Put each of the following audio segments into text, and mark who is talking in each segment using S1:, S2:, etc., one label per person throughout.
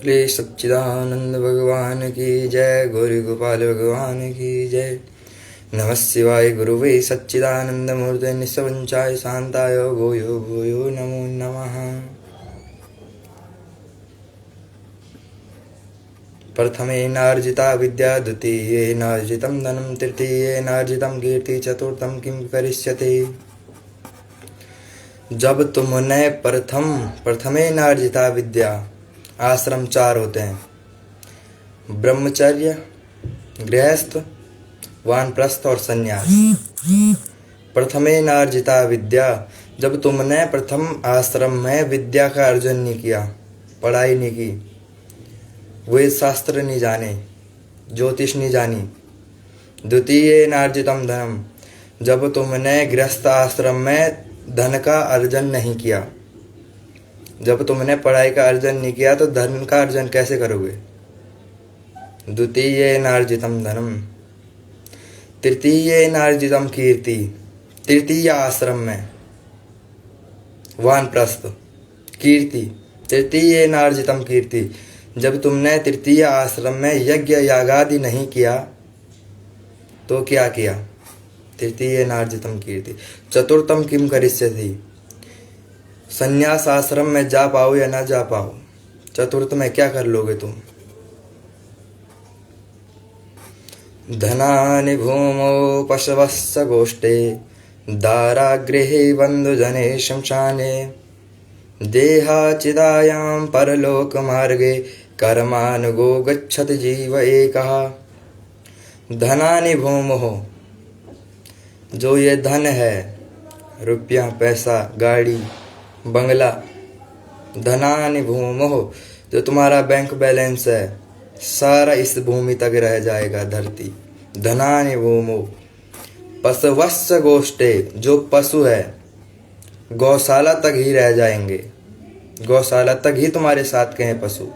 S1: श्री सच्चिदानंद भगवान की जय। गौरी गोपाल भगवान की जय। नमः शिवाय गुरुवे सच्चिदानंद मूर्ते निस्संचाय शांताय भूयो भूयो नमो नमः। प्रथमेनार्जिता विद्या, द्वितीयेनार्जितं धनं, तृतीयेनार्जितं कीर्ति, चतुर्थं किं करिष्यते। जब तुमने प्रथमेनार्जिता विद्या, आश्रम 4 होते हैं, ब्रह्मचर्य, गृहस्थ, वानप्रस्थ और संन्यास। प्रथमेनार्जिता विद्या, जब तुमने प्रथम आश्रम में विद्या का अर्जन नहीं किया, पढ़ाई नहीं की, वेद शास्त्र नहीं जाने, ज्योतिष नहीं जानी। द्वितीयेनार्जितं धनम, जब तुमने गृहस्थ आश्रम में धन का अर्जन नहीं किया, जब तुमने पढ़ाई का अर्जन नहीं किया तो धन का अर्जन कैसे करोगे। द्वितीयेनार्जितं धनम, तृतीयेनार्जितं कीर्ति, तृतीय आश्रम में वानप्रस्थ कीर्ति, तृतीयेनार्जितं कीर्ति, जब तुमने तृतीय आश्रम में यज्ञ यागादि नहीं किया तो क्या किया। तृतीयेनार्जितं कीर्ति। चतुर्थम किम करिष्यति, संन्यास आश्रम में जा पाओ या ना जा पाओ, चतुर्थ में क्या कर लोगे तुम। धनानि भूमौ पशवस्स गोष्ठे, दारागृहे बन्धुजने शमशाने, देहाचिदायां परलोक मार्गे, कर्मानुगो गच्छति जीव एकः। धनानि भूमौ, जो ये धन है, रुपया, पैसा, गाड़ी, बंगला, धनानि भूमौ, जो तुम्हारा बैंक बैलेंस है, सारा इस भूमि तक रह जाएगा, धरती। धनानि भूमौ पशवस्स गोष्ठे, जो पशु है गौशाला तक ही रह जाएंगे, गौशाला तक ही तुम्हारे साथ के हैं पशु।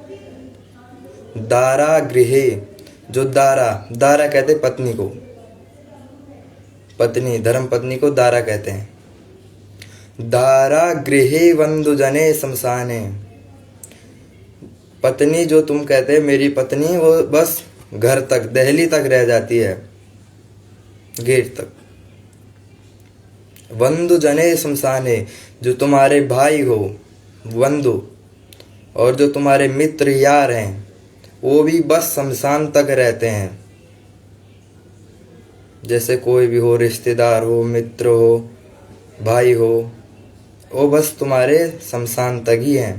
S1: दारा गृहे, जो दारा कहते पत्नी को, पत्नी, धर्म पत्नी को दारा कहते हैं। दारा गृहे बंधुजने शमशाने, पत्नी जो तुम कहते हैं मेरी पत्नी, वो बस घर तक, दहली तक रह जाती है, गेट तक। बंधुजने शमशाने, जो तुम्हारे भाई हो बंधु, और जो तुम्हारे मित्र यार हैं, वो भी बस शमशान तक रहते हैं। जैसे कोई भी हो, रिश्तेदार हो, मित्र हो, भाई हो, वो बस तुम्हारे शमशान तक ही हैं,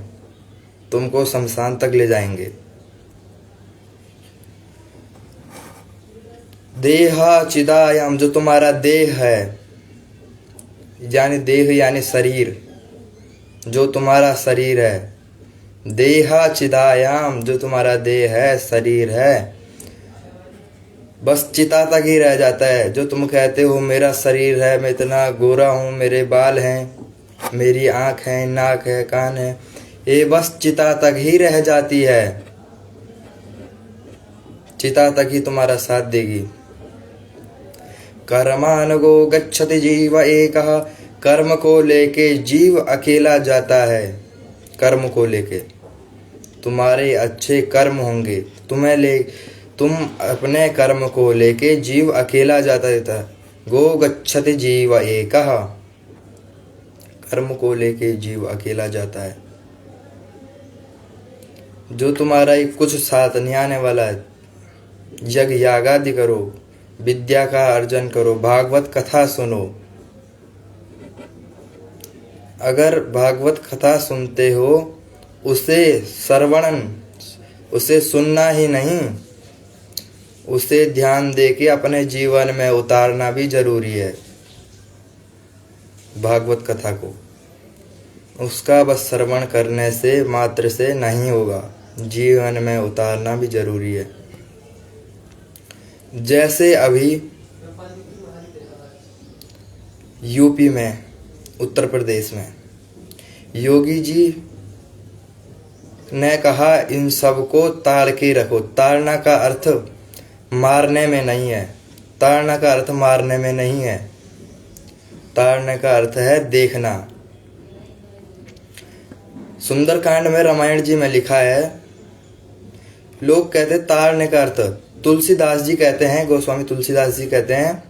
S1: तुमको शमशान तक ले जाएंगे। देहाचिदायाम, जो तुम्हारा देह है, यानी देह यानी शरीर, जो तुम्हारा शरीर है। देहाचिदायाम, जो तुम्हारा देह है, शरीर है, बस चिता तक ही रह जाता है। जो तुम कहते हो मेरा शरीर है, मैं इतना गोरा हूँ, मेरे बाल हैं, मेरी आँख है, नाक है, कान है, ये बस चिता तक ही रह जाती है, चिता तक ही तुम्हारा साथ देगी। कर्मानुगो गच्छति जीव एकः, कर्म को लेके जीव अकेला जाता है। कर्म को लेके तुम्हारे अच्छे कर्म होंगे, तुम अपने कर्म को लेके जीव अकेला जाता रहता है। गो गच्छति जीव एकः, कर्म को लेके जीव अकेला जाता है। जो तुम्हारा कुछ साथ नहीं आने वाला है, यज्ञ यागादि करो, विद्या का अर्जन करो, भागवत कथा सुनो। अगर भागवत कथा सुनते हो, उसे श्रवणन, उसे सुनना ही नहीं, उसे ध्यान देके अपने जीवन में उतारना भी जरूरी है। भागवत कथा को उसका बस श्रवण करने से मात्र से नहीं होगा, जीवन में उतारना भी जरूरी है। जैसे अभी यूपी में, उत्तर प्रदेश में योगी जी ने कहा इन सबको ताड़ के रखो। ताड़ना का अर्थ मारने में नहीं है, ताड़ना का अर्थ मारने में नहीं है, ताड़ने का अर्थ है देखना। सुंदरकांड में, रामायण जी में लिखा है लोग कहते हैं ताड़ने का अर्थ, तुलसीदास जी कहते हैं, गोस्वामी तुलसीदास जी कहते हैं,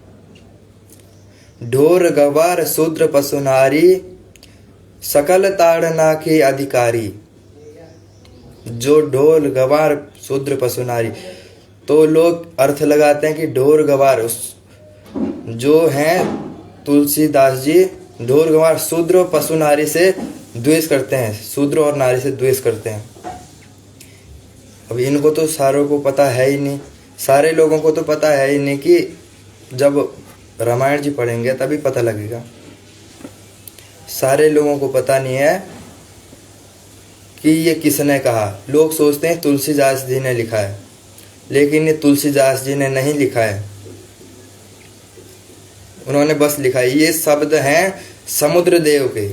S1: ढोर गवार शूद्र पशु नारी सकल ताड़ना के अधिकारी। जो ढोल गवार शूद्र पशु नारी, तो लोग अर्थ लगाते हैं कि ढोर गवार जो हैं तुलसीदास जी, ढोर गवार शूद्र पशु नारी से द्वेष करते हैं, शूद्र और नारी से द्वेष करते हैं। अब इनको तो सारों को पता है ही नहीं, सारे लोगों को तो पता है ही नहीं कि जब रामायण जी पढ़ेंगे तभी पता लगेगा। सारे लोगों को पता नहीं है कि ये किसने कहा। लोग सोचते हैं तुलसीदास जी ने लिखा है, लेकिन ये तुलसीदास जी ने नहीं लिखा है, उन्होंने बस लिखा है। ये शब्द हैं समुद्र देव के।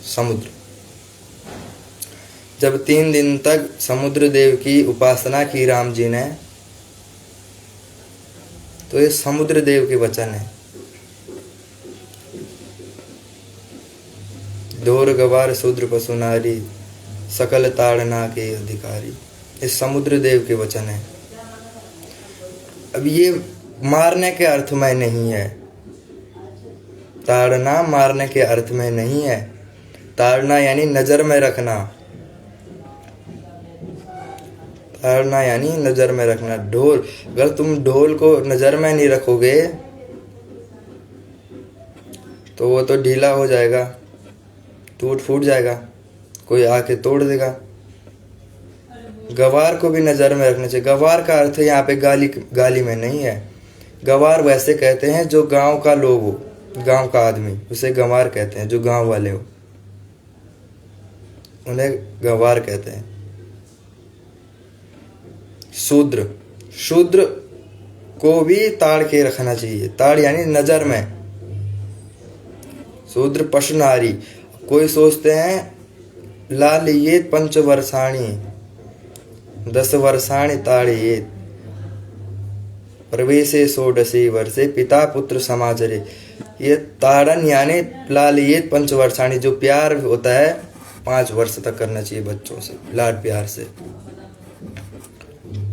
S1: समुद्र, जब 3 दिन तक समुद्र देव की उपासना की राम जी ने, तो ये समुद्र देव के वचन है। ढोर गवार शूद्र पशु नारी सकल ताड़ना के अधिकारी, ये समुद्र देव के वचन है। अब ये मारने के अर्थ में नहीं है, ताड़ना मारने के अर्थ में नहीं है। ताड़ना यानी नजर में रखना, ताड़ना यानी नजर में रखना। ढोल, अगर तुम ढोल को नजर में नहीं रखोगे तो वो तो ढीला हो जाएगा, टूट फूट जाएगा, कोई आके तोड़ देगा। गवार को भी नजर में रखना चाहिए। गवार का अर्थ यहाँ पे गाली में नहीं है। गवार वैसे कहते हैं जो गांव का लोग हो, गांव का आदमी, उसे गंवार कहते हैं। जो गांव वाले हो उन्हें गंवार कहते हैं। शूद्र, शूद्र को भी ताड़ के रखना चाहिए। ताड़ यानी नजर में। शूद्र पशु नारी, कोई सोचते हैं लाल ये 5 वर्षाणी 10 वर्षाणी ताड़येत प्रवेशे 16 वर्षे पिता पुत्र समाचरे। ये ताड़न यानी लाल ये 5 वर्षाणी, जो प्यार होता है 5 वर्ष तक करना चाहिए बच्चों से, लाड प्यार से।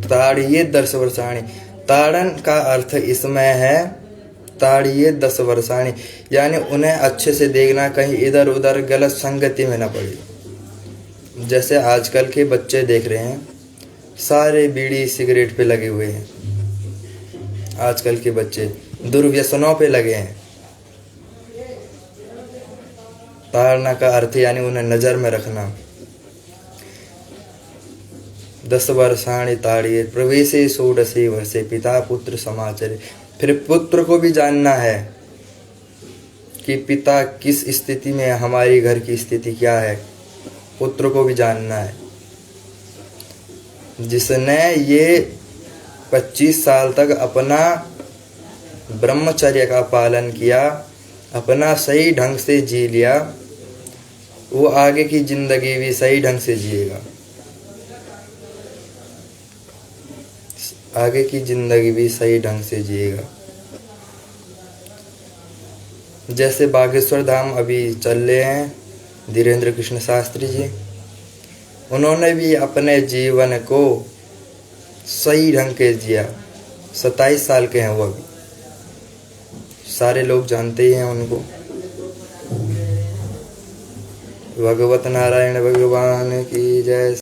S1: ताड़िये 10 वर्षाणी, ताड़न का अर्थ इसमें है ताड़िये 10 वर्षाणी, यानी उन्हें अच्छे से देखना, कहीं इधर उधर गलत संगति में न पड़े। जैसे आजकल के बच्चे देख रहे हैं, सारे बीड़ी सिगरेट पे लगे हुए हैं। आजकल के बच्चे दुर्व्यसनों पे लगे हैं। ताड़ना का अर्थ यानी उन्हें नजर में रखना। 10 वर्षाणी ताड़िये प्रवेशे 16 वर्षे पिता पुत्र समाचरे। फिर पुत्र को भी जानना है कि पिता किस स्थिति में, हमारी घर की स्थिति क्या है, पुत्र को भी जानना है। जिसने ये 25 साल तक अपना ब्रह्मचर्य का पालन किया, अपना सही ढंग से जी लिया, वो आगे की जिंदगी भी सही ढंग से जिएगा। आगे की जिंदगी भी सही ढंग से जिएगा। जैसे बागेश्वर धाम अभी चल रहे हैं धीरेन्द्र कृष्ण शास्त्री जी, उन्होंने भी अपने जीवन को सही ढंग के जिया। 27 साल के हैं वो अभी, सारे लोग जानते ही हैं उनको। भगवत नारायण भगवान की जय।